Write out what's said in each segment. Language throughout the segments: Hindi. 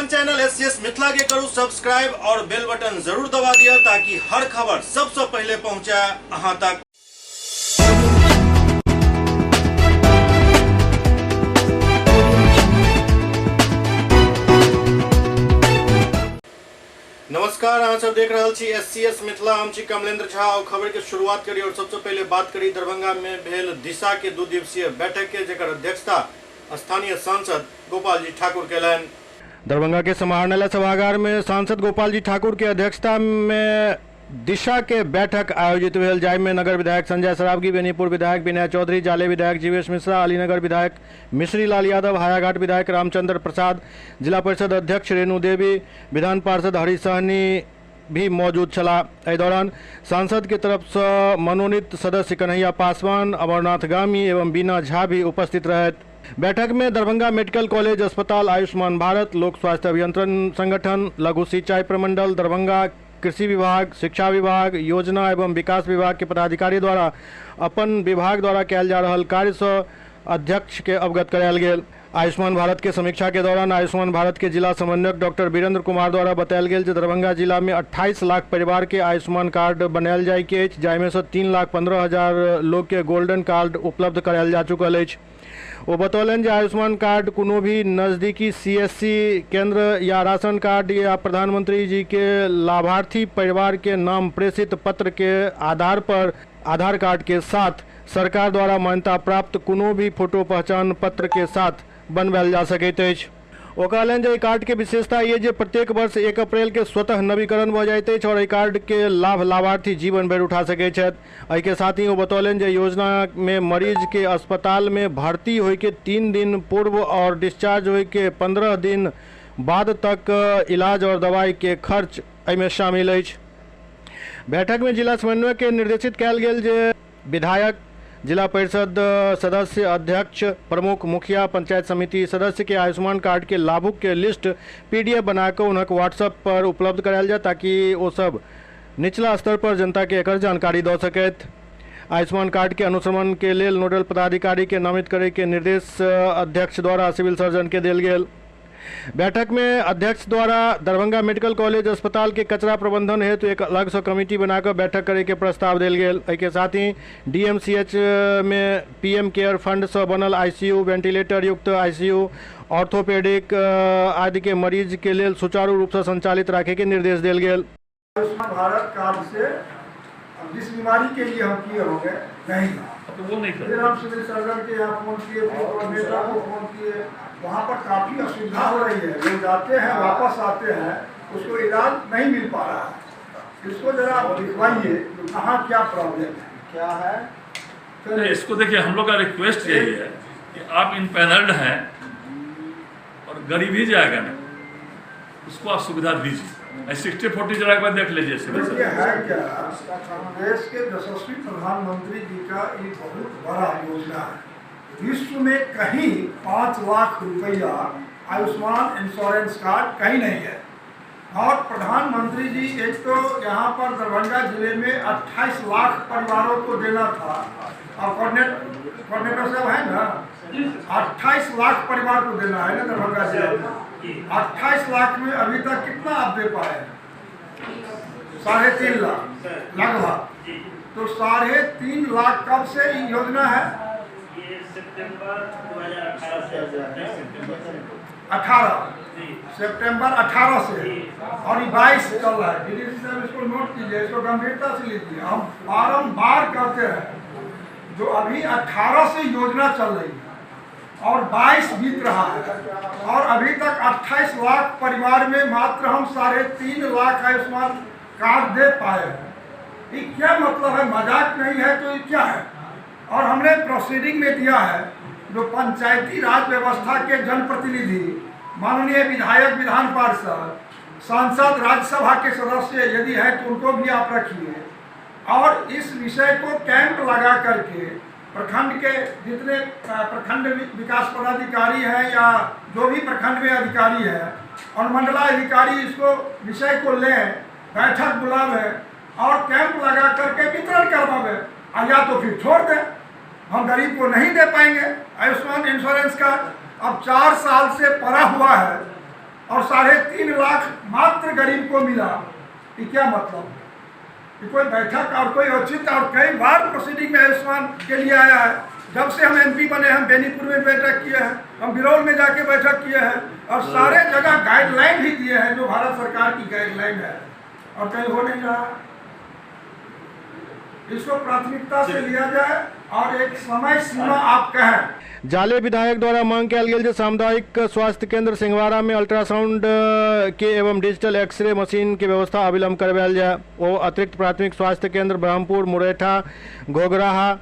अपन चैनल एससीएस मिथिला के करू सब्सक्राइब और बेल बटन जरूर दबा दिया ताकि हर खबर सबसे पहले पहुंचे अहां तक। नमस्कार, अहाँ सब देख रहे छी एससीएस मिथिला। हम छी कमलेंद्र झा और खबर के शुरुआत करी और सबसे पहले बात करी दरभंगा में भेल दिशा के 2 दिवसीय बैठक के, जेकर अध्यक्षता स्थानीय सांसद गोपाल जी ठाकुर केलनि। दरभंगा के समाहरणालय सभागार में सांसद गोपाल जी ठाकुर के अध्यक्षता में दिशा के बैठक आयोजित भेल, जाहि में नगर विधायक संजय सरावगी, बेनीपुर विधायक विनय चौधरी, जाले विधायक जीवेश मिश्रा, अलीनगर विधायक मिश्री लाल यादव, हायाघाट विधायक रामचंद्र प्रसाद, जिला परिषद अध्यक्ष रेणु देवी, विधान पार्षद हरि सहनी भी मौजूद छला। एहि दौरान सांसद के तरफ से मनोनीत सदस्य कन्हैया पासवान, अमरनाथ गामी एवं बीना झा भी उपस्थित रहे। बैठक में दरभंगा मेडिकल कॉलेज अस्पताल, आयुष्मान भारत, लोक स्वास्थ्य अभियंत्रण संगठन, लघु सिंचाई प्रमंडल दरभंगा, कृषि विभाग, शिक्षा विभाग, योजना एवं विकास विभाग के पदाधिकारी द्वारा अपन विभाग द्वारा कयल जा रहल कार्य से अध्यक्ष के अवगत करायल गेल। आयुष्मान भारत के समीक्षा के दौरान आयुष्मान भारत के जिला समन्वयक डॉक्टर वीरेंद्र कुमार द्वारा बतायल गेल जे दरभंगा जिला में 28 लाख परिवार के आयुष्मान कार्ड बनायल जाय के अछि, जाहि में से 3,15,000 लोग के गोल्डन कार्ड उपलब्ध करायल जा चुकल अछि। वो बतौलन जे आयुष्मान कार्ड कोनो भी नज़दीकी सीएससी केंद्र या राशन कार्ड या प्रधानमंत्री जी के लाभार्थी परिवार के नाम प्रेषित पत्र के आधार पर आधार कार्ड के साथ सरकार द्वारा मान्यता प्राप्त कोनो भी फोटो पहचान पत्र के साथ बनवायल जा सकैत अछि। ओ कहलनि जे कार्ड के विशेषता ये जे प्रत्येक वर्ष 1 अप्रैल के स्वतः नवीकरण भ जाइत अछि और एहि कार्ड के लाभ लाभार्थी जीवन भर उठा सकैत छथि। एहि के साथ ही वो बतौलनि जे योजना में मरीज के अस्पताल में भर्ती होय के 3 दिन पूर्व और डिस्चार्ज होय के 15 दिन बाद तक इलाज और दवाई के खर्च एहिमे शामिल अछि। बैठक में जिला समन्वय के निर्देशित कयल गेल जे विधायक, जिला परिषद सदस्य, अध्यक्ष, प्रमुख, मुखिया, पंचायत समिति सदस्य के आयुष्मान कार्ड के लाभुक के लिस्ट पीडीएफ बनाकर उन्हें व्हाट्सएप पर उपलब्ध करायल जाए ताकि वो सब निचला स्तर पर जनता के एकर जानकारी दे सकैत। आयुष्मान कार्ड के अनुश्रवण के लेल नोडल पदाधिकारी के नामित करे के निर्देश अध्यक्ष द्वारा सिविल सर्जन के देल गेल। बैठक में अध्यक्ष द्वारा दरभंगा मेडिकल कॉलेज अस्पताल के कचरा प्रबंधन हेतु एक अलग से कमेटी बनाकर बैठक करे के प्रस्ताव देल गेल। एहि के साथ ही डीएमसीएच में पीएम केयर फंड से बनल आईसीयू, वेंटिलेटर युक्त आईसीयू, ऑर्थोपेडिक आदि के मरीज के लेल सुचारू रूप से संचालित रखे के निर्देश देल गेल। आयुष्मान भारत कार्ड से जिस बीमारी के लिए हम किए होंगे नहीं, तो वो नहीं फिर हम सिविल सर्जन के यहाँ फोन किए, कोऑर्डिनेटर को फोन किए, वहाँ पर काफ़ी असुविधा हो रही है। लोग जाते हैं, वापस आते हैं, उसको इलाज नहीं मिल पा रहा है। इसको जरा दिखवाइए कहाँ क्या प्रॉब्लम है, क्या है। तो इसको देखिए, हम लोग का रिक्वेस्ट यही है कि आप इन पैनल्ड हैं और गरीब ही जाएगा ना, उसको आप सुविधा दीजिए। 60-40 जरा एक बार देख लीजिए। देखिए है क्या, देश के यशस्वी प्रधानमंत्री जी का ये बहुत बड़ा योजना है। विश्व में कहीं 5 लाख रुपया आयुष्मान इंश्योरेंस कार्ड कहीं नहीं है। और प्रधानमंत्री जी एक तो यहाँ पर दरभंगा जिले में 28 लाख परिवारों को देना था, और कोऑर्डिनेटर साहब है ना, 28 लाख परिवार को देना है ना दरभंगा जिले में। 28 लाख में अभी तक कितना आप दे पाए? 3.5 लाख लगभग। तो 3.5 लाख कब से योजना है? सितंबर 18 से, और ये 22 चल रहा है। डीडीसी साहब इसको नोट कीजिए, इसको गंभीरता से लीजिए। हम बारंबार कहते हैं, जो अभी 18 से योजना चल रही है और 22 बीत रहा है, और अभी तक 28 लाख परिवार में मात्र हम 3.5 लाख आयुष्मान कार्ड दे पाए हैं। ये क्या मतलब है? मजाक नहीं है तो ये क्या है? और हमने प्रोसीडिंग में दिया है, जो पंचायती राज व्यवस्था के जनप्रतिनिधि, माननीय विधायक, विधान पार्षद, सांसद, राज्यसभा के सदस्य यदि है तो उनको भी आप रखिए, और इस विषय को कैंप लगा करके प्रखंड के जितने प्रखंड विकास पदाधिकारी हैं या जो भी प्रखंड में अधिकारी है, और मंडलाधिकारी इसको विषय को लें, बैठक बुलावें और कैंप लगा करके वितरण करवावें। या तो फिर छोड़ दें, हम गरीब को नहीं दे पाएंगे आयुष्मान इंश्योरेंस कार्ड। अब 4 साल से पड़ा हुआ है, और 3.5 लाख मात्र गरीब को मिला। ये क्या मतलब? कि कोई बैठक और कोई औचित्य, और कई बार प्रोसीडिंग में आयुष्मान के लिए आया है। जब से हम MP बने, हम बेनीपुर में बैठक किए हैं, हम बिरौल में जाके बैठक किए हैं, और सारे जगह गाइडलाइन भी दिए हैं जो भारत सरकार की गाइडलाइन है, और कहीं हो नहीं रहा। इसको प्राथमिकता से लिया जाए और एक समय सीमा आप कहें। जाले विधायक द्वारा मांग कयल गेल जे सामुदायिक स्वास्थ्य केंद्र सिंहवाड़ा में अल्ट्रासाउंड के एवं डिजिटल एक्सरे मशीन के व्यवस्था अविलंब करवायल जाए। वो अतिरिक्त प्राथमिक स्वास्थ्य केंद्र ब्रह्मपुर, मुरैठा, घोगराहा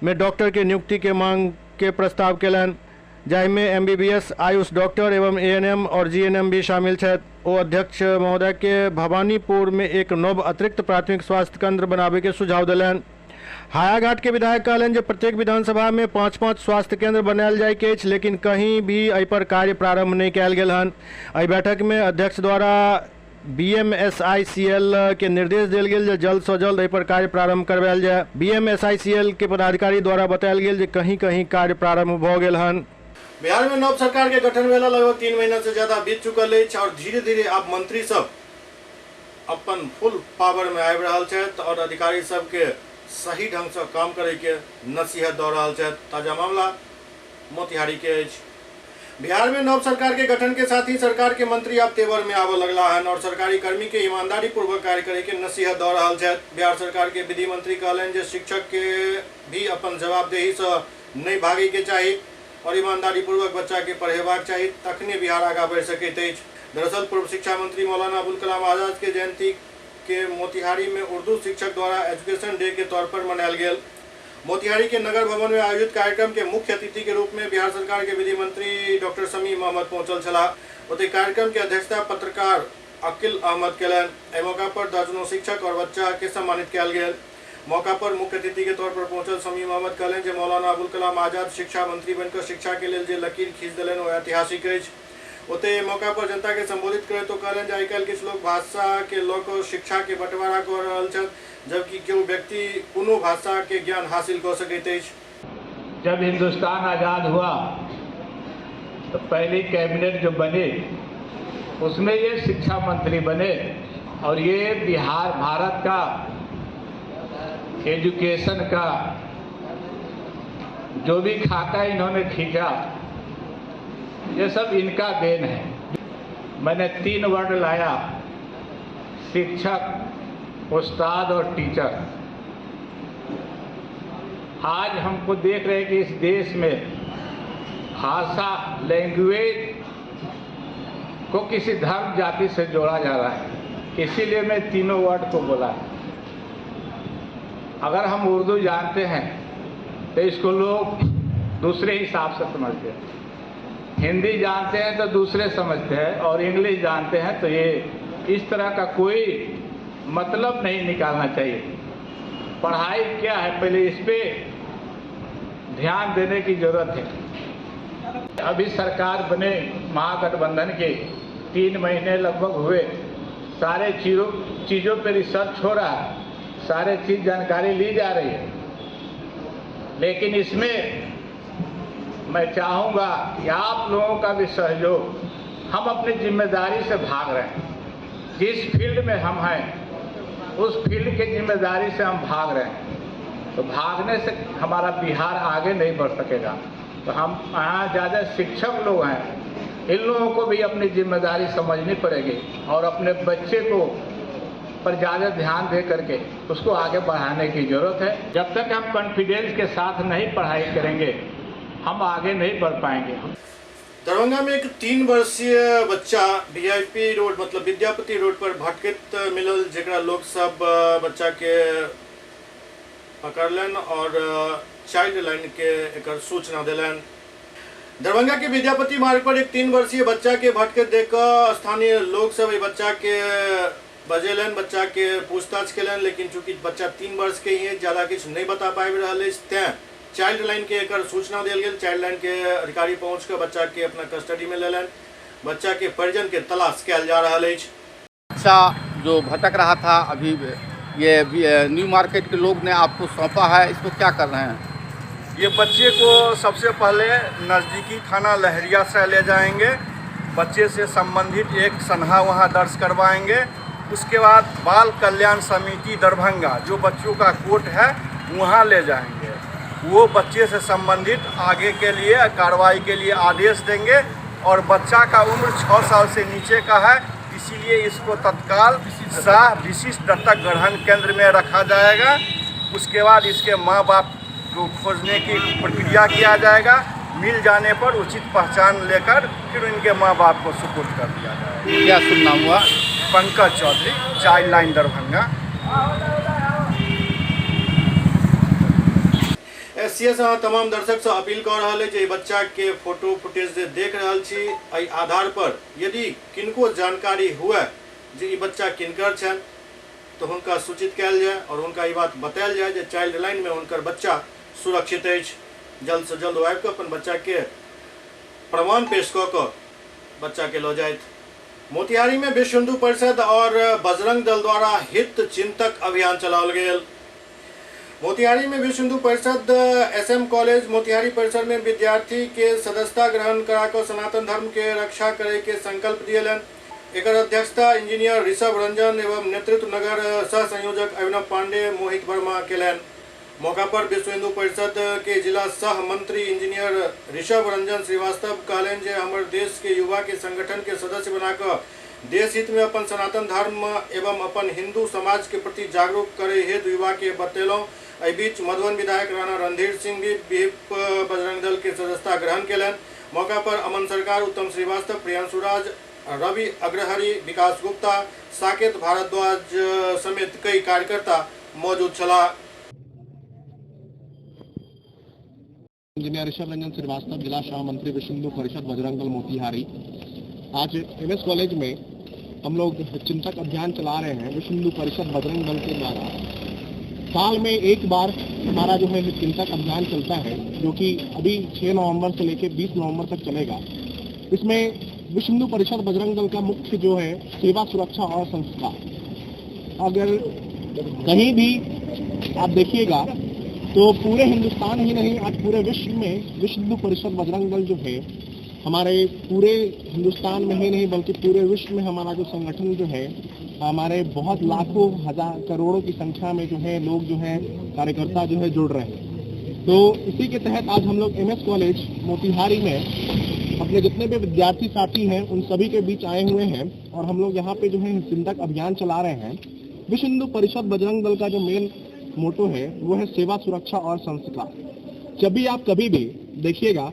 में डॉक्टर के नियुक्ति के मांग के प्रस्ताव केलन, जाहिमे MBBS, आयुष डॉक्टर एवं ANM और GNM भी शामिल है। वो अध्यक्ष महोदय के भवानीपुर में एक नव अतिरिक्त प्राथमिक स्वास्थ्य केंद्र बनावे के सुझाव दिलन। हायाघाट के विधायक कहलन जे प्रत्येक विधानसभा में 5-5 स्वास्थ्य केंद्र बनायल जाय के अछि, लेकिन कहीं भी एहि पर कार्य प्रारंभ नहीं कयल गेल हन। एहि बैठक में अध्यक्ष द्वारा BMSICL के निर्देश दिल गेल जे जल्द से जल्द एहि पर कार्य प्रारंभ करवायल जाय। BMSICL के पदाधिकारी द्वारा बतायल गेल जे कहीं कहीं कार्य प्रारंभ भ गेल हन। बिहार में नव सरकार के गठन भेला लगभग 3 महीना से ज्यादा बीत चुकल अछि और धीरे धीरे अब मंत्री सब अपन फुल पावर में आबि रहल छथि और अधिकारी सब के सही ढंग से काम करे के नसीहत दऽ रहल छथि। ताजा मामला मोतिहारी के अछि। बिहार में नव सरकार के गठन के साथ ही सरकार के मंत्री अब तेवर में आबऽ लगला हन और सरकारी कर्मी के ईमानदारी पूर्वक कार्य करे के नसीहत दऽ रहल छथि। बिहार सरकार के विधि मंत्री कहलन जे शिक्षक के भी अपन जवाबदेही से नहीं भागे के चाही और ईमानदारी पूर्वक बच्चा के पढ़ेबाक चाही, तखने बिहार आगा बढ़ि सकैत अछि। दरअसल पूर्व शिक्षा मंत्री मौलाना अबुल कलाम आजाद के जयंती के मोतिहारी में उर्दू शिक्षक द्वारा एजुकेशन डे के तौर पर मनायल गेल। मोतिहारी के नगर भवन में आयोजित कार्यक्रम के मुख्य अतिथि के रूप में बिहार सरकार के विधि मंत्री डॉक्टर शमीम अहमद पहुंचल छलाह। ओतहि कार्यक्रम के अध्यक्षता पत्रकार अकील अहमद केलन। एहि मौका पर दर्जनों शिक्षक और बच्चा के सम्मानित कयल गेल। मौका पर मुख्य अतिथि के तौर पर पहुंचल शमीम अहमद कहलन जे मौलाना अबुल कलाम आजाद शिक्षा मंत्री बनकर शिक्षा के लेल जे लकीर खींच देलन ओ ऐतिहासिक अछि। ओते मौका पर जनता के संबोधित करे तो कहलन जे आइकाल्हि किछु लोग भाषा के लऽ कऽ शिक्षा के बंटवारा कऽ रहल छथि, जबकि केओ व्यक्ति कोनो भाषा के ज्ञान हासिल कर सकैत अछि। जब हिंदुस्तान आज़ाद हुआ तो पहली कैबिनेट जो बने उसमें ये शिक्षा मंत्री बने और ये बिहार भारत का एजुकेशन का जो भी खाका इन्होंने खींचा ये सब इनका देन है। मैंने 3 वर्ड लाया, शिक्षक, उस्ताद और टीचर। आज हमको देख रहे हैं कि इस देश में भाषा, लैंग्वेज को किसी धर्म जाति से जोड़ा जा रहा है, इसीलिए मैं तीनों वर्ड को बोला। अगर हम उर्दू जानते हैं तो इसको लोग दूसरे हिसाब से समझते हैं, हिंदी जानते हैं तो दूसरे समझते हैं, और इंग्लिश जानते हैं तो ये इस तरह का कोई मतलब नहीं निकालना चाहिए। पढ़ाई क्या है, पहले इस पे ध्यान देने की जरूरत है। अभी सरकार बने महागठबंधन के 3 महीने लगभग हुए, सारे चीज़ों पे रिसर्च हो रहा है, सारे चीज़ जानकारी ली जा रही है, लेकिन इसमें मैं चाहूँगा कि आप लोगों का भी सहयोग। हम अपनी जिम्मेदारी से भाग रहे हैं, जिस फील्ड में हम हैं उस फील्ड की जिम्मेदारी से हम भाग रहे हैं, तो भागने से हमारा बिहार आगे नहीं बढ़ सकेगा। तो हम यहाँ ज़्यादा शिक्षक लोग हैं, इन लोगों को भी अपनी जिम्मेदारी समझनी पड़ेगी और अपने बच्चे को पर ज़्यादा ध्यान दे करके उसको आगे बढ़ाने की ज़रूरत है। जब तक हम कॉन्फिडेंस के साथ नहीं पढ़ाई करेंगे हम आगे नहीं बढ़ पाएंगे। दरभंगा में एक 3 वर्षीय बच्चा VIP रोड मतलब विद्यापति रोड पर भटकैत मिलल, जकरा लोग सब बच्चा के पकड़लन और चाइल्ड लाइन के एकर सूचना दिलन। दरभंगा के विद्यापति मार्ग पर एक 3 वर्षीय बच्चा के भटकैत देख कऽ स्थानीय लोग सब बच्चा के बजेलन, बच्चा के पूछताछ केलन, लेकिन चूंकि बच्चा 3 वर्ष के ही ज्यादा किछु नहीं बता पाबि रहल अछि, तें चाइल्ड लाइन के एकर सूचना देल गेल। चाइल्ड लाइन के अधिकारी पहुंच कर बच्चा के अपना कस्टडी में लेलन। बच्चा के परिजन के तलाश कयल जा रहा है। बच्चा जो भटक रहा था, अभी ये न्यू मार्केट के लोग ने आपको सौंपा है, इसको क्या कर रहे हैं? ये बच्चे को सबसे पहले नज़दीकी थाना लहरिया से ले जाएंगे बच्चे से संबंधित एक सनहा वहाँ दर्ज करवाएंगे। उसके बाद बाल कल्याण समिति दरभंगा जो बच्चों का कोर्ट है वहाँ ले जाएंगे। वो बच्चे से संबंधित आगे के लिए कार्रवाई के लिए आदेश देंगे। और बच्चा का उम्र 6 साल से नीचे का है, इसीलिए इसको तत्काल विशिष्ट दत्तक ग्रहण केंद्र में रखा जाएगा। उसके बाद इसके माँ बाप को खोजने की प्रक्रिया किया जाएगा। मिल जाने पर उचित पहचान लेकर फिर इनके माँ बाप को सुपुर्द कर दिया जाएगा। क्या शुभ नाम हुआ? Pankaj Chaudhary, child line Darbhanga. SCS तमाम दर्शक से अपील कर रहा है जे बच्चा के फोटो फुटेज जे देख रहा छी, एहि आधार पर यदि किनको जानकारी हुए जे ई बच्चा किनकर छन तो हुनका सूचित कयल जाय और हुनका ई बात बतायल जाय जे चाइल्ड लाइन में हुनकर बच्चा सुरक्षित अछि। जल्द से जल्द आबि के अपन बच्चा के प्रमाण पेश कऽ कऽ बच्चा के लऽ जायत। मोतिहारी में विश्व हिंदू परिषद और बजरंग दल द्वारा हित चिंतक अभियान चलाओल गेल। मोतिहारी में विश्व हिंदू परिषद एसएम कॉलेज मोतिहारी परिसर में विद्यार्थी के सदस्यता ग्रहण कराकर सनातन धर्म के रक्षा करे के संकल्प दिएलन। एकर अध्यक्षता इंजीनियर ऋषभ रंजन एवं नेतृत्व नगर सह संयोजक अभिनव पांडे मोहित वर्मा केलन। मौका पर विश्व हिंदू परिषद के जिला सह मंत्री इंजीनियर ऋषभ रंजन श्रीवास्तव कहलन जे हमर देश के युवा के संगठन के सदस्य बनाकर देश हित में अपन सनातन धर्म एवं अपन हिंदू समाज के प्रति जागरूक करे हेतु युवा के बतेलौं। एहि बीच मधुबन विधायक राणा रणधीर सिंह भी विप बजरंग दल के सदस्यता ग्रहण केलन। मौका पर अमन सरकार, उत्तम श्रीवास्तव, प्रियांशु राज, रवि अग्रहरी, विकास गुप्ता, साकेत भारद्वाज समेत कई कार्यकर्ता मौजूद छला। इंजीनियर ऋषभ रंजन श्रीवास्तव, जिला सह मंत्री विश्व हिंदू परिषद बजरंग दल मोतिहारी। आज एमएस कॉलेज में हम लोग चिंतक अभियान चला रहे हैं विश्व हिंदू परिषद बजरंग दल के द्वारा। साल में एक बार हमारा जो है चिंतक अभियान चलता है जो कि अभी 6 नवंबर से लेकर 20 नवंबर तक चलेगा। इसमें विश्व हिंदू परिषद बजरंग दल का मुख्य जो है सेवा, सुरक्षा और संस्कार। अगर कहीं भी आप देखिएगा तो पूरे हिंदुस्तान ही नहीं, आज पूरे विश्व में विश्व हिंदू परिषद बजरंग दल जो है हमारे पूरे हिंदुस्तान में ही नहीं बल्कि पूरे विश्व में हमारा जो संगठन जो है हमारे बहुत लाखों हजार करोड़ों की संख्या में जो है लोग जो है कार्यकर्ता जो है जुड़ रहे हैं। तो इसी के तहत आज हम लोग एमएस कॉलेज मोतिहारी में अपने जितने भी विद्यार्थी साथी हैं उन सभी के बीच आए हुए हैं और हम लोग यहाँ पे जो है चिंतक अभियान चला रहे हैं। विश्व हिंदू परिषद बजरंग दल का जो मेन मोटो है वो है सेवा, सुरक्षा और संस्कार। जब भी आप कभी भी देखिएगा,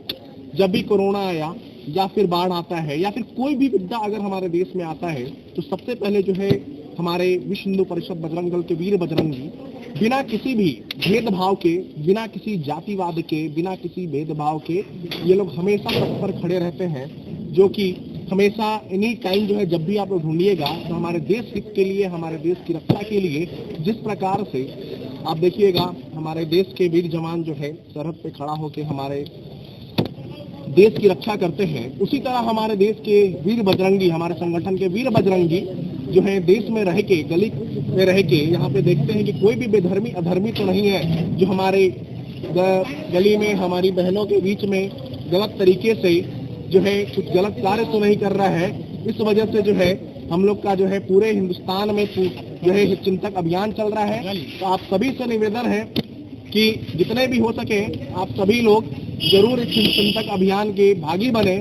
जब भी कोरोना आया या फिर बाढ़ आता है या फिर कोई भी विपदा अगर हमारे देश में आता है तो सबसे पहले जो है हमारे विश्व हिंदू परिषद बजरंग दल के वीर बजरंगी बिना किसी भी भेदभाव के, बिना किसी जातिवाद के, बिना किसी भेदभाव के ये लोग हमेशा तत्पर खड़े रहते हैं। जो कि हमेशा एनी टाइम जो है जब भी आप लोग ढूंढिएगा तो हमारे देश हित के लिए, हमारे देश की रक्षा के लिए जिस प्रकार से आप देखिएगा हमारे देश के वीर जवान जो है सरहद पे खड़ा होकर हमारे देश की रक्षा करते हैं, उसी तरह हमारे देश के वीर बजरंगी, हमारे संगठन के वीर बजरंगी जो है देश में रह के, गली में रह के यहाँ पे देखते हैं कि कोई भी बेधर्मी अधर्मी तो नहीं है जो हमारे गली में हमारी बहनों के बीच में गलत तरीके से जो है कुछ गलत कार्य तो नहीं कर रहा है। इस वजह से जो है हम लोग का जो है पूरे हिंदुस्तान में जो है चिंतक अभियान चल रहा है। तो आप सभी से निवेदन है कि जितने भी हो सके आप सभी लोग जरूर इस चिंतक अभियान के भागी बने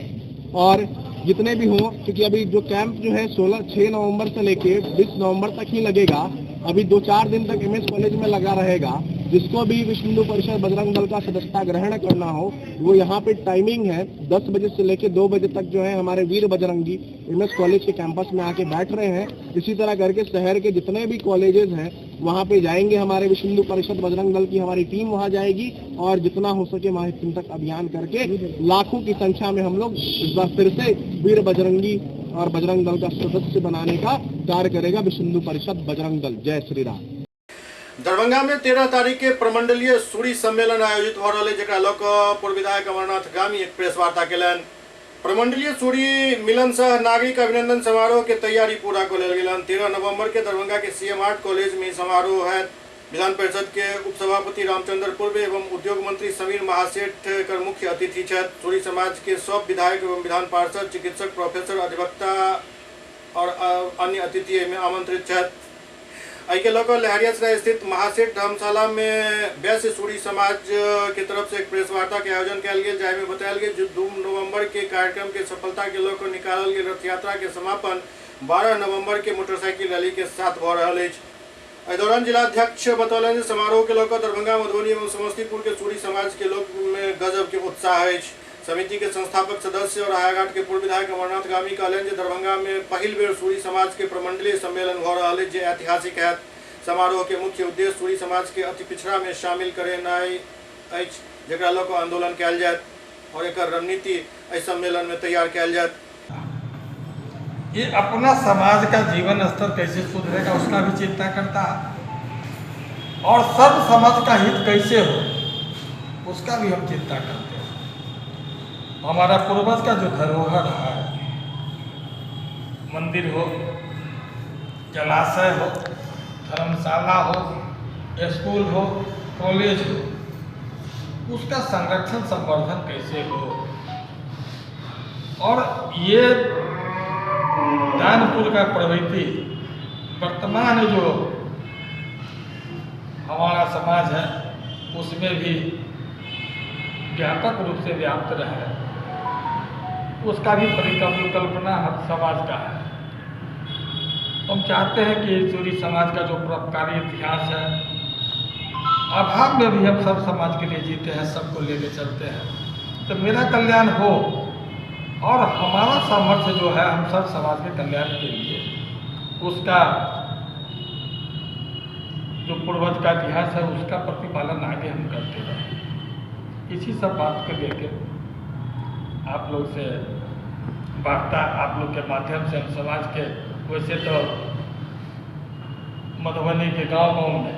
और जितने भी हो, क्योंकि अभी जो कैंप जो है 6 नवंबर से लेके 20 नवंबर तक ही लगेगा। अभी 2-4 दिन तक एमएस कॉलेज में लगा रहेगा। जिसको भी विश्व हिंदू परिषद बजरंग दल का सदस्यता ग्रहण करना हो वो यहाँ पे टाइमिंग है 10 बजे से लेके 2 बजे तक जो है हमारे वीर बजरंगी एमएस कॉलेज के कैंपस में आके बैठ रहे हैं। इसी तरह करके शहर के जितने भी कॉलेजेस हैं वहाँ पे जाएंगे, हमारे विश्व हिंदू परिषद बजरंग दल की हमारी टीम वहाँ जाएगी और जितना हो सके वहाँ चिंतक अभियान करके लाखों की संख्या में हम लोग इस बार फिर से वीर बजरंगी और बजरंग दल का सदस्य बनाने का कार्य करेगा विश्व हिंदू परिषद बजरंग दल। जय श्री राम। दरभंगा में 13 तारीख के प्रमंडलीय सूरी सम्मेलन आयोजित हो रहा है, जरा लोक पूर्व विधायक अमरनाथ गामी एक प्रेस वार्ता केलन। प्रमंडलीय सूरी मिलन सह नागरिक अभिनंदन समारोह के तैयारी पूरा को लेल गेलन। 13 नवंबर के दरभंगा के सीएम आर्ट कॉलेज में समारोह है। विधान परिषद के उपसभापति रामचंद्र पूर्वे एवं उद्योग मंत्री समीर महासेठ कर मुख्य अतिथि छथि। सूरी समाज के सब विधायक एवं विधान पार्षद, चिकित्सक, प्रोफेसर, अधिवक्ता और अन्य अतिथि में आमंत्रित छथि। आई के लकर लहरियासराय स्थित महासेठ धर्मशाला में वैश्य सूरी समाज के तरफ से एक प्रेस वार्ता के आयोजन किया गया, जाहि में बताया गया जो 2 नवंबर के कार्यक्रम के सफलता के लेकर निकालल गेल रथ यात्रा के समापन 12 नवंबर के मोटरसाइकिल रैली के साथ भ रहल अछि। एहि दौरान जिलाध्यक्ष बतौलन समारोह के लेकर दरभंगा, मधुबनी एवं समस्तीपुर के सूरी समाज के लोग में गजब के उत्साह अछि। समिति के संस्थापक सदस्य और हायाघाट के पूर्व विधायक अमरनाथ गामी कहलन जे दरभंगा में पहिल बेर सूरी समाज के प्रमंडलीय सम्मेलन भ रहल अछि, जे ऐतिहासिक है। समारोह के मुख्य उद्देश्य सूरी समाज के अति पिछड़ा में शामिल करेनाइ अछि, जेकरा लऽ कऽ आंदोलन कयल जायत और एकर रणनीति एहि सम्मेलन में तैयार कयल जायत। ये अपना समाज का जीवन स्तर कैसे सुधरेगा उसका भी चिंता करता है और सब समाज का हित कैसे हो उसका भी हम चिंता करते हैं। हमारा पूर्वज का जो धरोहर है, मंदिर हो, जलाशय हो, धर्मशाला हो, स्कूल हो, कॉलेज हो, उसका संरक्षण संवर्धन कैसे हो। और ये दानपुर का प्रवृत्ति वर्तमान जो हमारा समाज है उसमें भी व्यापक रूप से व्याप्त रहे, उसका भी परिकल्पना हम समाज का है। हम चाहते हैं कि सूरी समाज का जो परोपकारी इतिहास है, अभाव में भी हम सब समाज के लिए जीते हैं, सबको लेके चलते हैं, तो मेरा कल्याण हो और हमारा सामर्थ्य जो है हम सब समाज के कल्याण के लिए उसका जो पूर्वज का इतिहास है उसका प्रतिपालन आगे हम करते रहें। इसी सब बात को लेकर आप लोग से वार्ता, आप लोग के माध्यम से हम समाज के, वैसे तो मधुबनी के गांव-गांव में,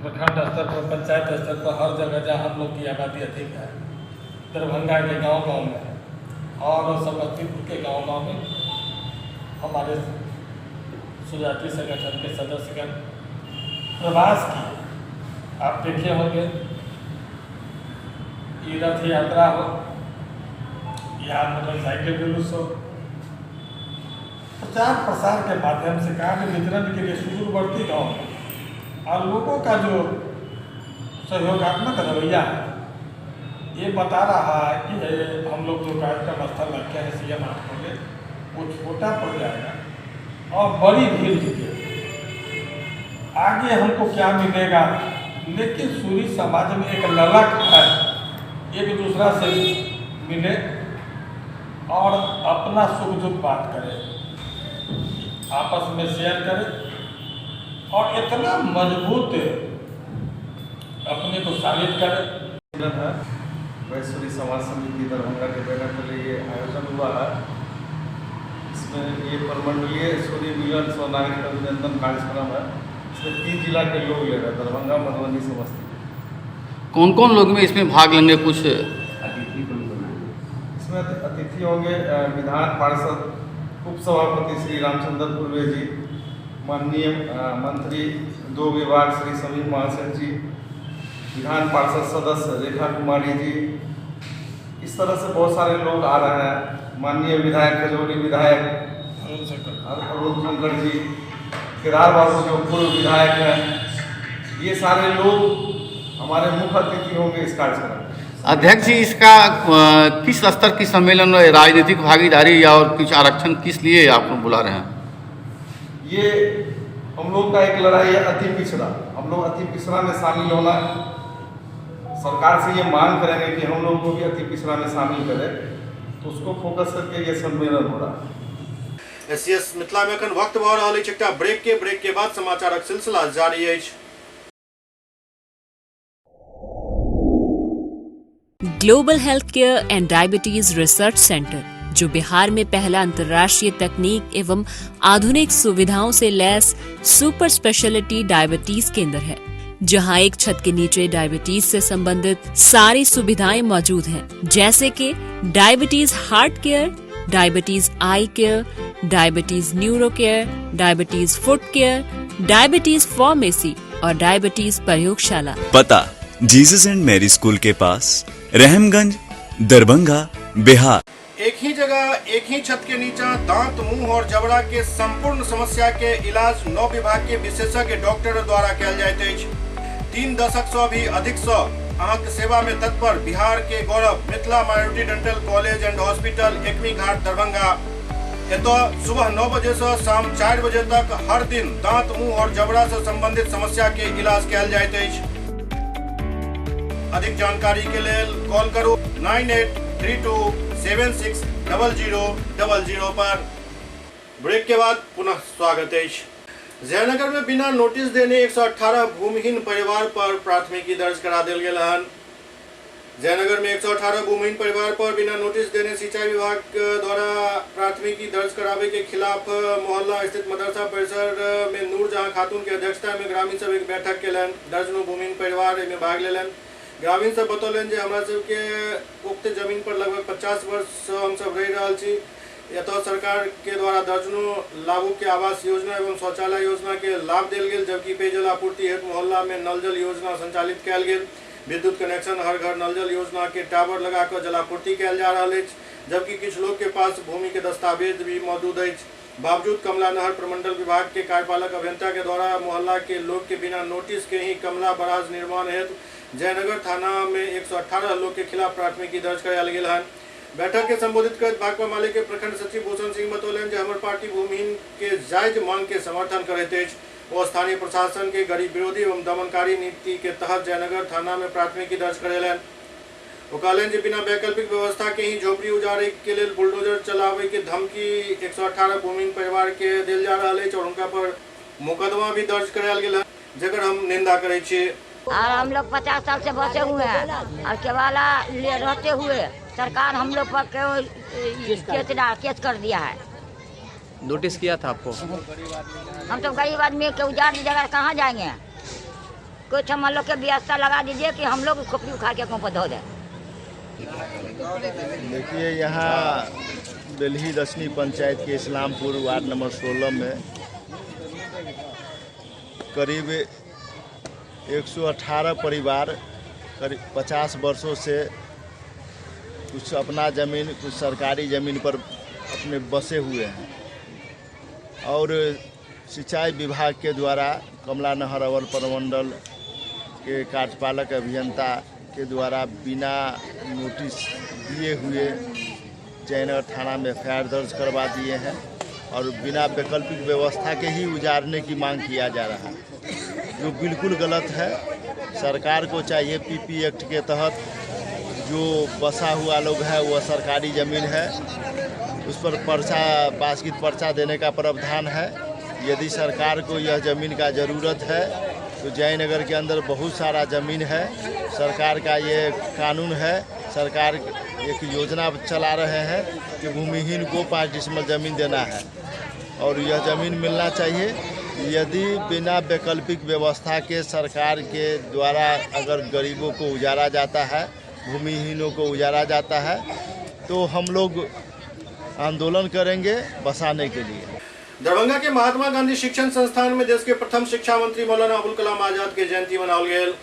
प्रखंड स्तर पर, पंचायत स्तर पर, हर जगह जहाँ हम लोग की आबादी अधिक है, दरभंगा के गांव-गांव में और समस्तीपुर के गांव-गांव में हमारे सुजाति संगठन के सदस्यगण प्रवास किए। आप देखे होंगे ये रथ यात्रा हो या मोटरसाइकिल जुलूस हो, प्रचार प्रसार के माध्यम से कार्य वितरण के लिए सुदूरवर्ती गाँव में और लोगों का जो सहयोगात्मक रवैया है ये बता रहा है कि हम लोग जो कार्यक्रम स्थल रखे हैं CM खोले वो छोटा पड़ जाएगा और बड़ी भीड़ जुटेगी। आगे हमको क्या मिलेगा, लेकिन सूरी समाज में एक ललक है, एक दूसरा से मिले और अपना सुख दुख बात करें, आपस में शेयर करें और इतना मजबूत अपने को साबित करें। वैश्य समाज समिति दरभंगा के बैनर पर ये आयोजन हुआ है। इसमें ये प्रमंडलीय सूरी मिलन स्व नागरिक अभिनंदन कार्यक्रम है। इसमें 3 जिला के लोग ले रहे हैं, दरभंगा, मधुबनी, समस्तीपुर। कौन कौन लोग में इसमें भाग लेंगे? कुछ अतिथि इसमें अतिथि होंगे विधान पार्षद उपसभापति श्री रामचंद्र पूर्वे जी, माननीय मंत्री 2 विभाग श्री समीर महासेठ जी, विधान पार्षद सदस्य रेखा कुमारी जी, इस तरह से बहुत सारे लोग आ रहे हैं। माननीय विधायक खजौरी विधायक अरुण शंकर जी, केदार बाबू जो पूर्व विधायक हैं, ये सारे लोग हमारे मुख्य अतिथि होंगे इस कार्यक्रम। अध्यक्ष जी, इसका किस स्तर की सम्मेलन, राजनीतिक भागीदारी या और कुछ आरक्षण किस लिए आप लोग बुला रहे हैं? ये हम लोग का एक लड़ाई है अति पिछड़ा। हम लोग अति पिछड़ा में शामिल होना है। सरकार से ये मांग करेंगे कि हम लोग को भी अति पिछड़ा में शामिल करें, तो उसको फोकस करके ये सम्मेलन हो रहा है। SCS मिथिला में अखन वक्त भऽ रहल अछि एकटा ब्रेक के बाद समाचारक सिलसिला जारी अछि। Global health care and diabetes research centre, जो बिहार में पहला अंतर्राष्ट्रीय तकनीक एवं आधुनिक सुविधाओं से लैस सुपर स्पेशलिटी डायबिटीज केंद्र है, जहां एक छत के नीचे डायबिटीज से संबंधित सारी सुविधाएं मौजूद हैं, जैसे कि diabetes heart care, diabetes eye care, diabetes neuro care, diabetes foot care, diabetes pharmacy, और डायबिटीज प्रयोगशाला। पता जीसस एंड मैरी स्कूल के पास, रहमगंज, दरभंगा, बिहार। एक ही जगह एक ही छत के नीचे दांत, मुंह और जबड़ा के संपूर्ण समस्या के इलाज 9 विभाग के विशेषज्ञ डॉक्टर द्वारा कयल जाइत अछि। 3 दशक से भी अधिक से अहाँक सेवा में तत्पर बिहार के गौरव Mithila minority dental college and hospital, Ekmi Ghat, Darbhanga. एतो सुबह 9 बजे से शाम 4 बजे तक हर दिन दांत, मुंह और जबड़ा से संबंधित समस्या के इलाज कयल जाइत अछि। अधिक जानकारी के लिए कॉल करू 9832760000 पर। ब्रेक के बाद पुनः स्वागत है। जयनगर में बिना नोटिस देने 118 भूमिहीन परिवार पर प्राथमिकी दर्ज करा देल गेल हन। जयनगर में 118 भूमिहीन परिवार पर बिना नोटिस देने सिंचाई विभाग द्वारा प्राथमिकी दर्ज करावे के खिलाफ मोहल्ला स्थित मदरसा परिसर में नूरजहां खातून के अध्यक्षता में ग्रामीण सब एक बैठक केलन। दर्जनों भूमिहीन परिवार में भाग लेलन। ग्रामीण सब बतौलन जे हमरा सबके उक्त जमीन पर लगभग 50 वर्ष हम सब रह रहल छी। यथा सरकार के द्वारा दर्जनों लाभुक के आवास योजना एवं शौचालय योजना के लाभ देल गेल, जबकि पेयजल आपूर्ति हेतु मोहल्ला में नल जल योजना संचालित कयल गेल। विद्युत कनेक्शन, हर घर नल जल योजना के टावर लगाकर जलापूर्ति कयल जा रहल अछि, जबकि किछु लोग के पास भूमि के दस्तावेज भी मौजूद अछि। बावजूद कमला नहर प्रमंडल विभाग के कार्यपालक अभियंता के द्वारा मोहल्ला के लोग के बिना नोटिस के ही कमला बराज निर्माण हेतु जयनगर थाना में 118 लोग के खिलाफ प्राथमिकी दर्ज करायल गेल हन। बैठक के संबोधित कर भाकपा माले के प्रखंड सचिव भूषण सिंह बतौलन जे हमर पार्टी भूमिहीन के जायज मांग के समर्थन करैत अछि। वो स्थानीय प्रशासन के गरीब विरोधी एवं दमनकारी नीति के तहत जयनगर थाना में प्राथमिकी दर्ज करेलन। वो कहलन जे बिना वैकल्पिक व्यवस्था के ही झोपड़ी उजाड़े के लिए बुलडोजर चलावे के धमकी 118 भूमिहीन परिवार के देल जा रहा है और उनका पर मुकदमा भी दर्ज करायल गेल है, जकर हम निंदा करे छिए। और हम लोग 50 साल से बसे हुए हैं और केवाला ले रहते हुए सरकार हम लोग पर केस कर दिया है। नोटिस किया था आपको? हम तो गरीब आदमी के उजाड़ दी जगह कहाँ जाएंगे? कुछ हम लोग के व्यवस्था लगा दीजिए कि हम लोग खोपड़ी उखाड़ के कौन पर धो दें। देखिए, यहाँ बेलही दसनी पंचायत के इस्लामपुर वार्ड नंबर 16 में करीब 118 परिवार करीब 50 वर्षों से कुछ अपना ज़मीन, कुछ सरकारी ज़मीन पर अपने बसे हुए हैं और सिंचाई विभाग के द्वारा कमला नहर अवर प्रमंडल के कार्यपालक अभियंता के द्वारा बिना नोटिस दिए हुए जयनगर थाना में एफआईआर दर्ज करवा दिए हैं और बिना वैकल्पिक व्यवस्था के ही उजाड़ने की मांग किया जा रहा है, जो बिल्कुल गलत है। सरकार को चाहिए पीपी एक्ट के तहत जो बसा हुआ लोग है वह सरकारी ज़मीन है, उस पर पर्चा बास्किट पर्चा देने का प्रावधान है। यदि सरकार को यह ज़मीन का ज़रूरत है तो जयनगर के अंदर बहुत सारा ज़मीन है, सरकार का ये कानून है। सरकार एक योजना चला रहे हैं कि भूमिहीन को 5 डिसमिल ज़मीन देना है और यह ज़मीन मिलना चाहिए। यदि बिना वैकल्पिक व्यवस्था के सरकार के द्वारा अगर गरीबों को उजाड़ा जाता है, भूमिहीनों को उजाड़ा जाता है, तो हम लोग आंदोलन करेंगे बसाने के लिए। दरभंगा के महात्मा गांधी शिक्षण संस्थान में देश के प्रथम शिक्षा मंत्री मौलाना अबुल कलाम आजाद के जयंती मनाओल गेल।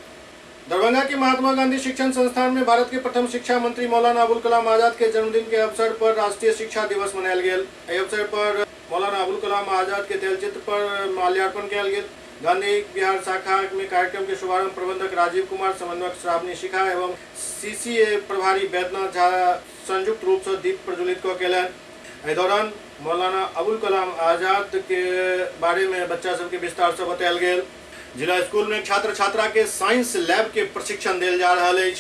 दरभंगा के महात्मा गांधी शिक्षण संस्थान में भारत के प्रथम शिक्षा मंत्री मौलाना अबुल कलाम आजाद के जन्मदिन के अवसर पर राष्ट्रीय शिक्षा दिवस मनायल गेल। एहि अवसर पर मौलाना अबुल कलाम आजाद के तैलचित्र पर माल्यार्पण कयल गेल। गांधी बिहार शाखा में कार्यक्रम के शुभारंभ प्रबंधक राजीव कुमार, समन्वयक श्रावणी शिखा एवं सीसीए प्रभारी वैद्यनाथ झा संयुक्त रूप से दीप प्रज्वलित कयलनि। एहि दौरान मौलाना अबुल कलाम आजाद के बारे में बच्चा सबके विस्तार से बतायल गेल। जिला स्कूल में छात्र छात्रा के साइंस लैब के प्रशिक्षण देल जा रहा है।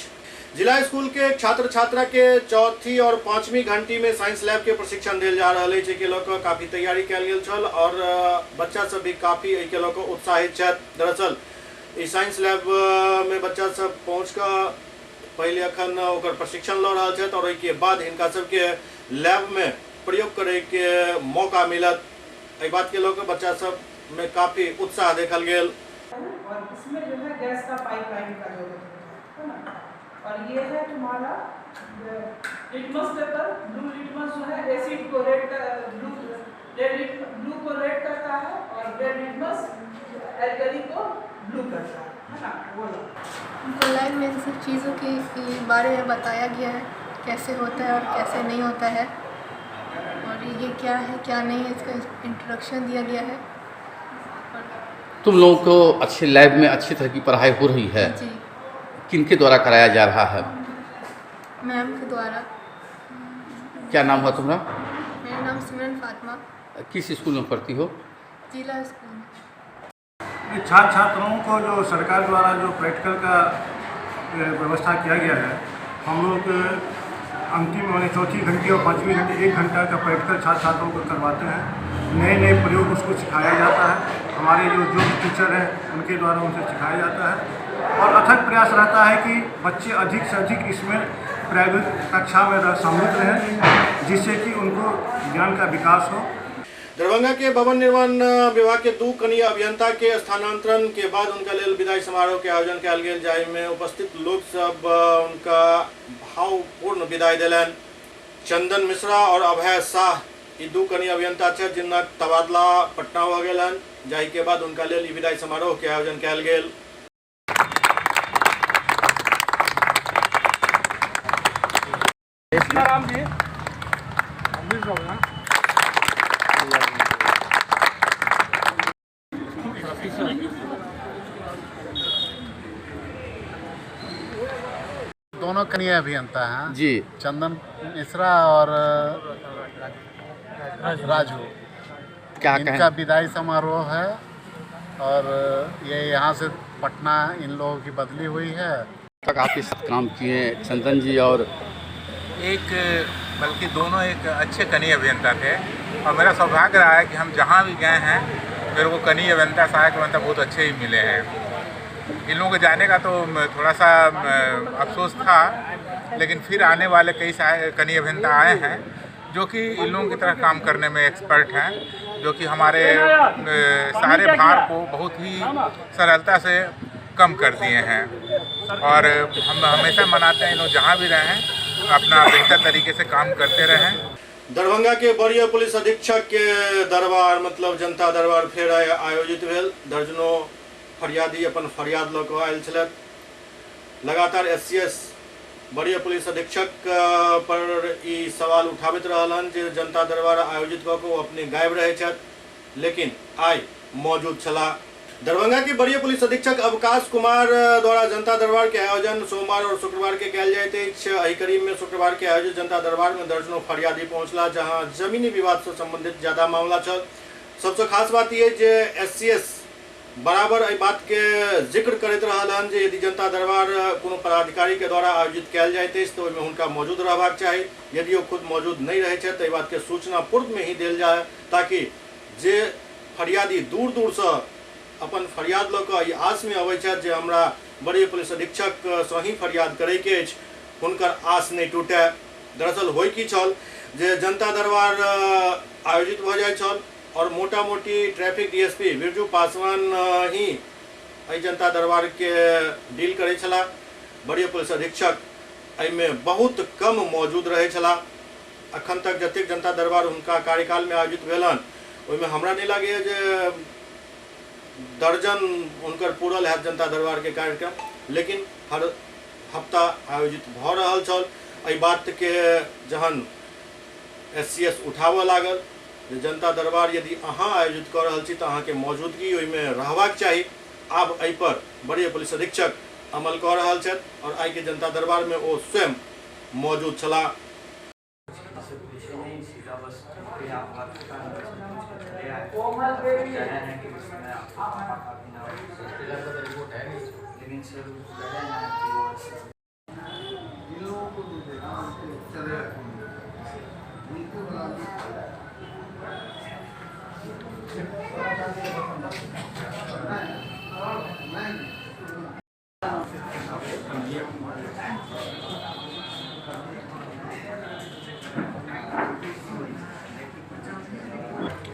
जिला स्कूल के छात्र छात्रा के 4ठी और 5वीं घंटी में साइंस लैब के प्रशिक्षण देल जा रहा है, के लोग काफी तैयारी कयल गेल छल और बच्चा सब भी काफी के लोग उत्साहित छथि। दरअसल इस साइंस लैब में बच्चा सब पहुँच कर पहले अखन ओकर प्रशिक्षण लऽ रहल छथि और के बाद इनका सबके लैब में प्रयोग करे के मौका मिलत। एहि बात के लोग बच्चा सब में काफी उत्साह देखल गेल। और इसमें जो है गैस का पाइपलाइन का जो है ना, और ये है तुम्हारा लिटमस पेपर। ब्लू लिटमस जो है एसिड को रेड ब्लू को रेड करता है और रेड लिटमस एल्कली को ब्लू करता है ना, वो लो। उनको लाइव में इन सब चीज़ों के बारे में बताया गया है, कैसे होता है और कैसे नहीं होता है, और ये क्या है क्या नहीं है, इसका इंट्रोडक्शन दिया गया है। तुम लोगों को अच्छे लैब में अच्छी तरह की पढ़ाई हो रही है? जी, किनके द्वारा कराया जा रहा है? मैम के द्वारा। क्या नाम हुआ तुम्हारा? मेरा नाम सिमरन फातिमा। किस स्कूल में पढ़ती हो? जिला स्कूल। छात्र छात्राओं को जो सरकार द्वारा जो प्रैक्टिकल का व्यवस्था किया गया है, हम लोग अंतिम माने चौथी घंटे और पाँचवीं घंटे 1 घंटा का प्रैक्टिकल छात्र छात्राओं को करवाते हैं। नए नए प्रयोग उसको सिखाया जाता है, हमारे जो टीचर हैं उनके द्वारा उनसे सिखाया जाता है, और अथक प्रयास रहता है कि बच्चे अधिक से अधिक इसमें प्राइवेट कक्षा में सम्मिलित रहें, जिससे कि उनको ज्ञान का विकास हो। दरभंगा के भवन निर्माण विभाग के 2 कनीय अभियंता के स्थानांतरण के बाद उनका लेल विदाई समारोह के आयोजन कयल गेल, जाहि में उपस्थित लोग सब उनका भावपूर्ण विदाई दिलन। चंदन मिश्रा और अभय शाह ई 2 कनीय अभियंता छथि जिनक तबादला पटना भ गेलन, जाहि के बाद उनका लेल विदाई समारोह के आयोजन कयल गेल। दोनों कनीय अभियंता हैं जी, चंदन मिश्रा और राजू। क्या इनका विदाई समारोह है, और ये यहाँ से पटना इन लोगों की बदली हुई है। तक आपके साथ काम किए चंदन जी, और बल्कि दोनों एक अच्छे कनीय अभियंता थे, और मेरा सौभाग्य रहा है कि हम जहाँ भी गए हैं मेरे को कनीय अभियंता सहायक अभियंता बहुत अच्छे ही मिले हैं। इन लोगों के जाने का तो थोड़ा सा अफसोस था, लेकिन फिर आने वाले कई कनीय अभियंता आए हैं जो कि इन लोगों की तरह काम करने में एक्सपर्ट हैं, जो कि हमारे सारे भार को बहुत ही सरलता से कम कर दिए हैं। और हम हमेशा मनाते हैं इन लोग जहाँ भी रहें अपना बेहतर तरीके से काम करते रहें। दरभंगा के वरीय पुलिस अधीक्षक के दरबार मतलब जनता दरबार फेर आयोजित भेल। दर्जनों फरियादी अपन फरियाद लऽ कऽ आयल छलथि। लगातार SCS वरीय पुलिस अधीक्षक पर ई सवाल उठाबैत रहलन जे जनता दरबार आयोजित कऽ कऽ ओ अपने गायब रहै छथि, लेकिन आइ मौजूद छलाह। दरभंगा के वरीय पुलिस अधीक्षक अवकाश कुमार द्वारा जनता दरबार के आयोजन सोमवार और शुक्रवार के कयल जाइत अछि। एहि करीब में शुक्रवार के आयोजित जनता दरबार में दर्जनों फरियादी पहुंचला, जहां जमीनी विवाद से संबंधित ज्यादा मामला छल। सबसे खास बात ये जे SCS बराबर एहि बात के जिक्र करैत रहल हन जे यदि जनता दरबार कोनो पदाधिकारी के द्वारा आयोजित कयल जाइत अछि तऽ ओहिमे हुनका मौजूद रहबाक चाही। यदि ओ खुद मौजूद नहीं रहै छथि तऽ एहि बात के सूचना पूर्व में ही देल जाय, ताकि जे फरियादी दूर दूर से अपन फरियाद लऽ कऽ ई आस में अबै छथि जे हमरा वरीय पुलिस अधीक्षक सँ ही फरियाद करैके अछि, हुनकर आस नहीं टूटै। दरअसल होइ की छल जे जनता दरबार आयोजित भऽ जाइ छल और मोटा मोटी ट्रैफिक DSP बिरजू पासवान ही एहि जनता दरबार के डील करै छलाह। वरीय पुलिस अधीक्षक एहिमे बहुत कम मौजूद रहै छलाह। अखन तक जतेक जनता दरबार हुनका कार्यकाल में आयोजित भेलन ओहिमे हमरा नहीं लागैए जे दर्जन हुनकर पूरल हैत जनता दरबार के कार्यक्रम, लेकिन हर हफ्ता आयोजित भऽ रहल छल। एहि बात के जहन SCS उठाबऽ लागल जे जनता दरबार यदि अहाँ आयोजित कर रहल छी तऽ अहाँ के मौजूदगी ओहिमे रहबाक चाही, आब एहि पर वरीय पुलिस अधीक्षक अमल कऽ रहल छथि और आइ के जनता दरबार में ओ स्वयं मौजूद छलाह।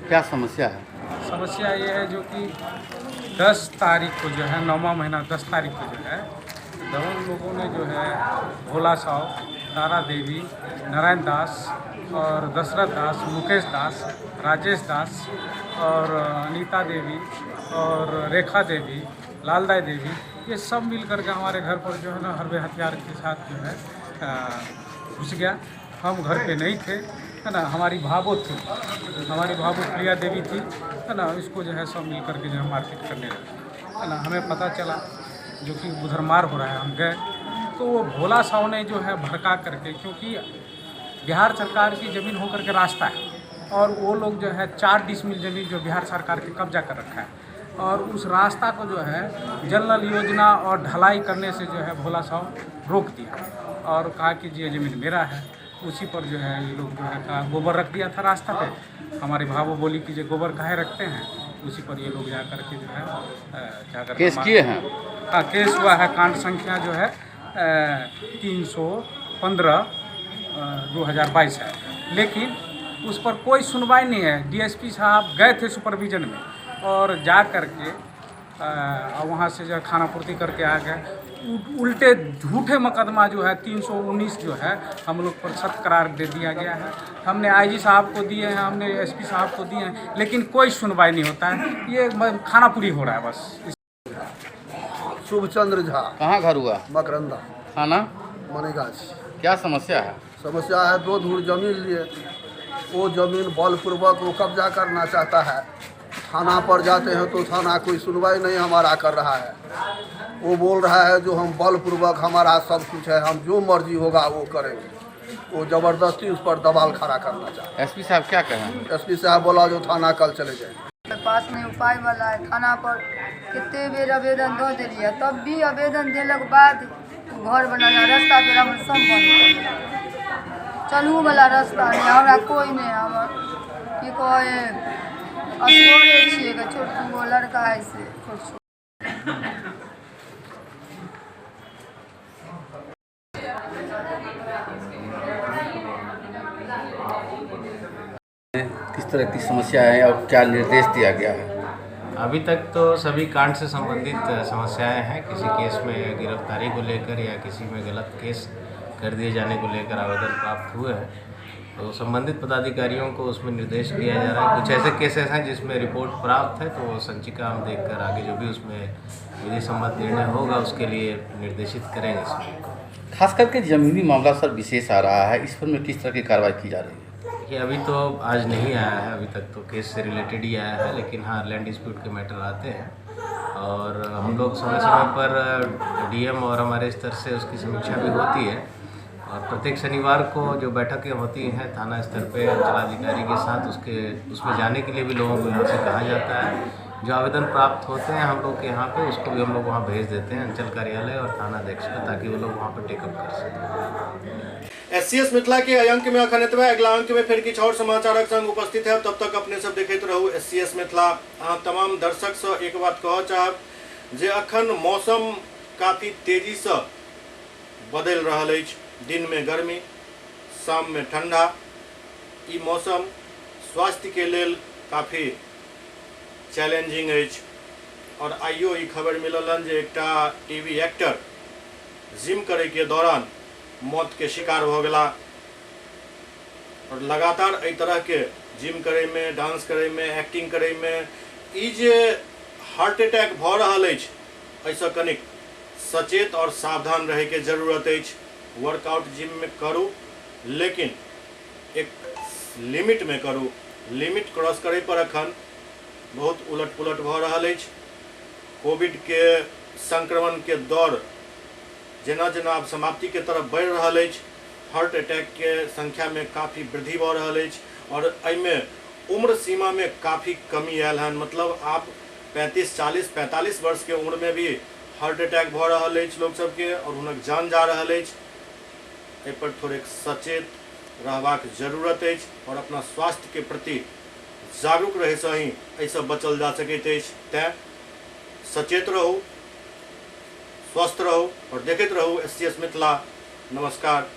क्या समस्या है? समस्या ये है जो कि 10 तारीख को जो है 9वां महीना 10 तारीख को जो है दबंग लोगों ने जो है भोला साव, तारा देवी, नारायण दास और दशरथ दास, मुकेश दास, राजेश दास और अनीता देवी और रेखा देवी लालदाई देवी, ये सब मिल कर के हमारे घर पर जो है ना हरबे हथियार के साथ जो है घुस गया। हम घर पे नहीं थे, है ना, हमारी भावो थी, हमारी भावो प्रिया देवी थी, है ना, इसको जो है सब मिल कर के जो है मारपीट करने लगे, है ना। हमें पता चला जो कि उधर मार हो रहा है, हम गए तो वो भोला साहब ने जो है भड़का करके, क्योंकि बिहार सरकार की ज़मीन होकर के रास्ता है और वो लोग जो है 4 डिसमिल ज़मीन जो बिहार सरकार के कब्जा कर रखा है, और उस रास्ता को जो है जल नल योजना और ढलाई करने से जो है भोला साहब रोक दिया और कहा कि ये ज़मीन मेरा है। उसी पर जो है ये लोग जो है कहा गोबर रख दिया था रास्ता पे। हमारी भावो बोली कि ये गोबर काहे रखते हैं, उसी पर ये लोग जा कर के जो है जाकर केस किए हैं। हाँ, केस हुआ है। कांड संख्या जो है 315/2022 है, लेकिन उस पर कोई सुनवाई नहीं है। डीएसपी साहब गए थे सुपरविजन में और जा कर के वहाँ से जो खानापूर्ति करके आ गए। उल्टे झूठे मुकदमा जो है 319 जो है हम लोग पर सख्त करार दे दिया गया है। हमने आईजी साहब को दिए हैं, हमने एसपी साहब को दिए हैं, लेकिन कोई सुनवाई नहीं होता है। ये खानापुरी हो रहा है बस। शुभचंद्र झा। कहाँ घर हुआ? मकरंदा थाना मनीगाछ। क्या समस्या है? समस्या है 2 धूर जमीन लिए, वो जमीन बलपूर्वक वो कब्जा करना चाहता है। थाना पर जाते हैं तो थाना कोई सुनवाई नहीं हमारा कर रहा है। वो बोल रहा है जो हम बलपूर्वक हमारा सब कुछ है, हम जो मर्जी होगा वो करेंगे। वो ज़बरदस्ती उस पर दबाव खड़ा करना चाहता है। एसपी साहब क्या कहें? एसपी साहब बोला जो थाना कल चले जाए। पास में उपाय वाला है, थाना पर कितने बेर आवेदन दो दिलिए, तब भी आवेदन देलक बाद घर बनाया रास्ता पे हम सब बंद कर चलू वाला रास्ता नहीं, हमारा कोई नहीं। हम की कहे असगरे छिए, छोट गो लड़का है से छोट 'किस तरह की समस्या है और क्या निर्देश दिया गया है? अभी तक तो सभी कांड से संबंधित समस्याएं हैं। किसी केस में गिरफ्तारी को लेकर या किसी में गलत केस कर दिए जाने को लेकर आवेदन प्राप्त हुए हैं, तो संबंधित पदाधिकारियों को उसमें निर्देश दिया जा रहा है। कुछ ऐसे केसेस हैं जिसमें रिपोर्ट प्राप्त है, तो वो संचिका हम देखकर आगे जो भी उसमें विधि सम्मत निर्णय होगा उसके लिए निर्देशित करेंगे इसमें। खास करके जमीनी मामला सर विशेष आ रहा है, इस पर में किस तरह की कार्रवाई की जा रही है? कि अभी तो आज नहीं आया है, अभी तक तो केस से रिलेटेड ही आया है, लेकिन हाँ लैंड डिस्प्यूट के मैटर आते हैं और हम लोग समय समय पर डीएम और हमारे स्तर से उसकी समीक्षा भी होती है। और प्रत्येक शनिवार को जो बैठकें होती हैं थाना स्तर पे अंचलाधिकारी के साथ, उसमें जाने के लिए भी लोगों को यहाँ से कहा जाता है। जो आवेदन प्राप्त होते हैं हम लोग के यहाँ पे, उसको भी हम लोग वहाँ भेज देते हैं अंचल कार्यालय और थाना अध्यक्ष को, ताकि वो लोग वहाँ पर टेकअप कर सकें। SCS मिथिला के अंक में अखनित अगला अंक में फिर किछु और समाचारक संग उपस्थित है। तब तक अपने सब देखते रहू SCS मिथिला। तमाम दर्शक से एक बात कह चाहब जे अखन मौसम काफी तेजी से बदल रहा है। दिन में गर्मी, शाम में ठंडा। ई मौसम स्वास्थ्य के लेल काफी चैलेंजिंग है। और आइयो ई खबर मिलल जे एकटा टीवी एक्टर जिम करे के दौरान मौत के शिकार हो गला। और लगातार एहि तरह के जिम करे में, डांस करे में, एक्टिंग करे में ई जे हार्ट अटैक भ रहल अछि, एहिसँ कनिक सचेत और सावधान रहे के जरूरत अछि। वर्कआउट जिम में करूँ, लेकिन एक लिमिट में करूँ। लिमिट क्रॉस करे पर अखन बहुत उलट पुलट भ रहल अछि। कोविड के संक्रमण के दौर जेना जेना अब समाप्ति के तरफ बढ़ रहा है, हार्ट अटैक के संख्या में काफ़ी वृद्धि भ रहा है। और एहिमे उम्र सीमा में काफ़ी कमी आयल है। मतलब आप 35, 40, 45 वर्ष के उम्र में भी हार्ट अटैक भ रहा है लोग सबके, और हुनक जान जा रहा है। एहि पर थोड़े सचेत रहबाक जरूरत है और अपना स्वास्थ्य के प्रति जागरूक रहे से ही एहिसँ बचल जा सकैत अछि। तेँ सचेत रहू, स्वस्थ रहू और देखते रहू SCS मिथिला। नमस्कार।